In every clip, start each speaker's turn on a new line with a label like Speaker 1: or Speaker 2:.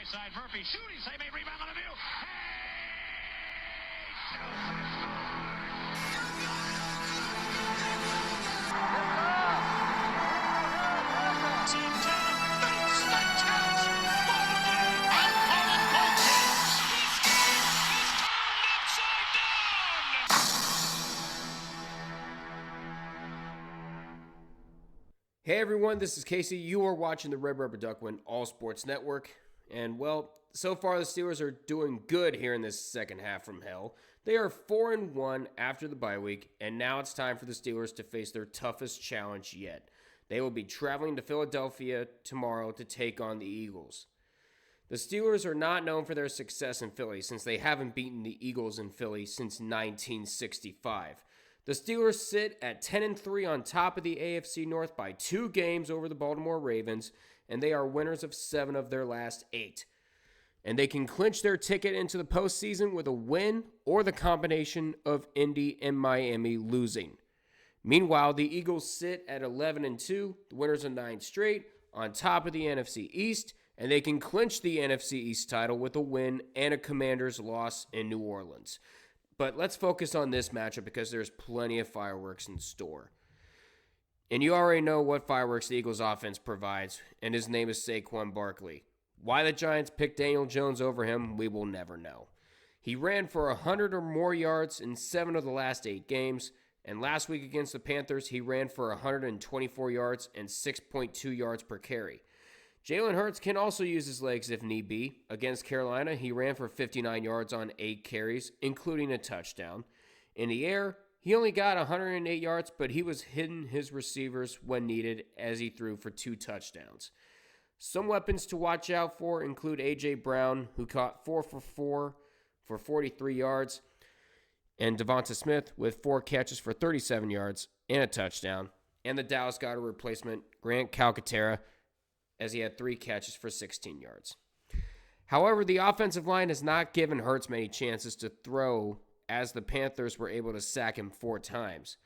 Speaker 1: high side. Murphy shooting, save a rebound on the view.
Speaker 2: Hey everyone, this is Casey. You are watching the Red Rubber Duckwind All Sports Network. And well, so far the Steelers are doing good here in this second half from hell. They are 4-1 after the bye week, and now it's time for the Steelers to face their toughest challenge yet. They will be traveling to Philadelphia tomorrow to take on the Eagles. The Steelers are not known for their success in Philly since they haven't beaten the Eagles in Philly since 1965. The Steelers sit at 10-3 on top of the AFC North by 2 games over the Baltimore Ravens, and they are winners of 7 of their last 8. And they can clinch their ticket into the postseason with a win or the combination of Indy and Miami losing. Meanwhile, the Eagles sit at 11-2, the winners of 9 straight, on top of the NFC East, and they can clinch the NFC East title with a win and a Commanders loss in New Orleans. But let's focus on this matchup because there's plenty of fireworks in store. And you already know what fireworks the Eagles offense provides, and his name is Saquon Barkley. Why the Giants picked Daniel Jones over him, we will never know. He ran for 100 or more yards in 7 of the last 8 games, and last week against the Panthers, he ran for 124 yards and 6.2 yards per carry. Jalen Hurts can also use his legs if need be. Against Carolina, he ran for 59 yards on 8 carries, including a touchdown. In the air, he only got 108 yards, but he was hitting his receivers when needed as he threw for 2 touchdowns. Some weapons to watch out for include A.J. Brown, who caught 4 for 4 for 43 yards, and Devonta Smith with 4 catches for 37 yards and a touchdown, and the Dallas Goedert replacement, Grant Calcaterra, as he had 3 catches for 16 yards. However, the offensive line has not given Hurts many chances to throw as the Panthers were able to sack him 4 times.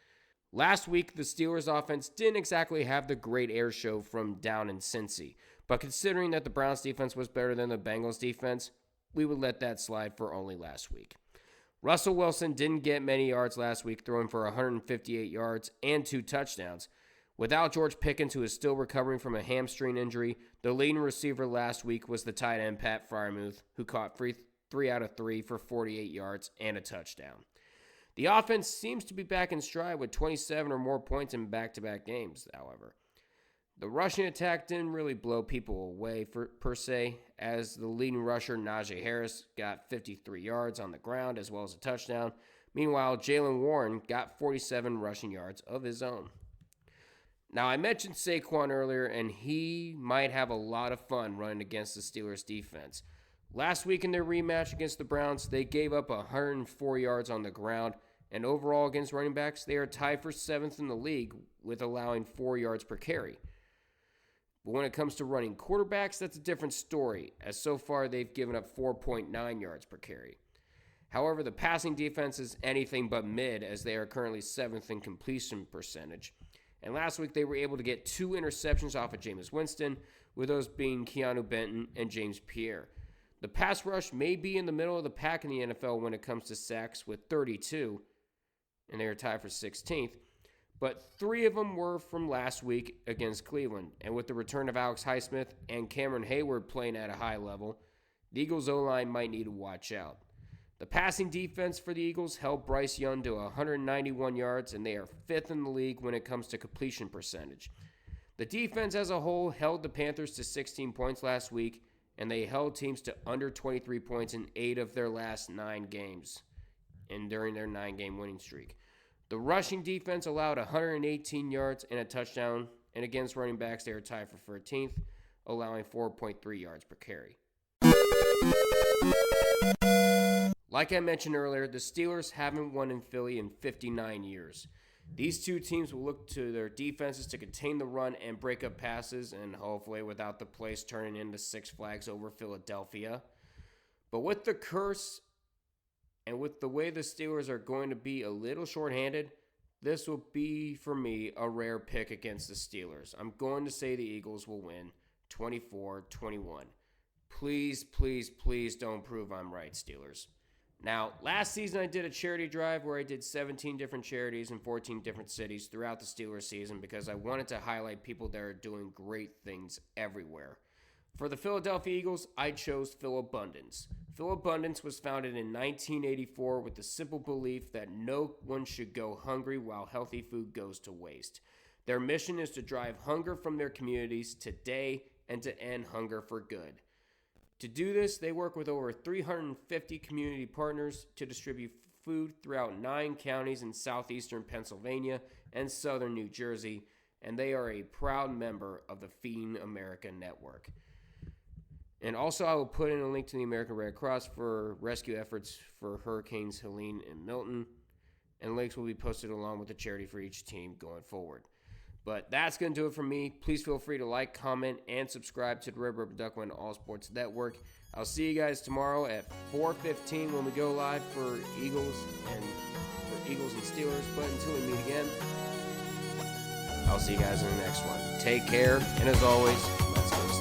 Speaker 2: Last week, the Steelers offense didn't exactly have the great air show from down in Cincy, but considering that the Browns defense was better than the Bengals defense, we would let that slide for only last week. Russell Wilson didn't get many yards last week, throwing for 158 yards and 2 touchdowns. Without George Pickens, who is still recovering from a hamstring injury, the leading receiver last week was the tight end Pat Freiermuth, who caught 3 out of 3 for 48 yards and a touchdown. The offense seems to be back in stride with 27 or more points in back-to-back games, however. The rushing attack didn't really blow people away per se, as the leading rusher Najee Harris got 53 yards on the ground as well as a touchdown. Meanwhile, Jaylen Warren got 47 rushing yards of his own. Now, I mentioned Saquon earlier, and he might have a lot of fun running against the Steelers' defense. Last week in their rematch against the Browns, they gave up 104 yards on the ground, and overall against running backs, they are tied for 7th in the league with allowing 4 yards per carry. But when it comes to running quarterbacks, that's a different story, as so far they've given up 4.9 yards per carry. However, the passing defense is anything but mid, as they are currently 7th in completion percentage. And last week, they were able to get 2 interceptions off of Jameis Winston, with those being Keanu Benton and James Pierre. The pass rush may be in the middle of the pack in the NFL when it comes to sacks with 32, and they are tied for 16th. But 3 of them were from last week against Cleveland. And with the return of Alex Highsmith and Cameron Hayward playing at a high level, the Eagles' O-line might need to watch out. The passing defense for the Eagles held Bryce Young to 191 yards, and they are 5th in the league when it comes to completion percentage. The defense as a whole held the Panthers to 16 points last week, and they held teams to under 23 points in 8 of their last 9 games, and during their 9-game winning streak. The rushing defense allowed 118 yards and a touchdown, and against running backs, they are tied for 13th, allowing 4.3 yards per carry. Like I mentioned earlier, the Steelers haven't won in Philly in 59 years. These two teams will look to their defenses to contain the run and break up passes, and hopefully without the place turning into Six Flags over Philadelphia. But with the curse and with the way the Steelers are going to be a little shorthanded, this will be, for me, a rare pick against the Steelers. I'm going to say the Eagles will win 24-21. Please, please, please don't prove I'm right, Steelers. Now, last season I did a charity drive where I did 17 different charities in 14 different cities throughout the Steelers season because I wanted to highlight people that are doing great things everywhere. For the Philadelphia Eagles, I chose Philabundance. Philabundance was founded in 1984 with the simple belief that no one should go hungry while healthy food goes to waste. Their mission is to drive hunger from their communities today and to end hunger for good. To do this, they work with over 350 community partners to distribute food throughout 9 counties in southeastern Pennsylvania and southern New Jersey, and they are a proud member of the Feeding America Network. And also, I will put in a link to the American Red Cross for rescue efforts for Hurricanes Helene and Milton, and links will be posted along with the charity for each team going forward. But that's going to do it for me. Please feel free to like, comment, and subscribe to the Red Rubber Duck Win All Sports Network. I'll see you guys tomorrow at 4:15 when we go live for Eagles and Steelers. But until we meet again, I'll see you guys in the next one. Take care, and as always, let's go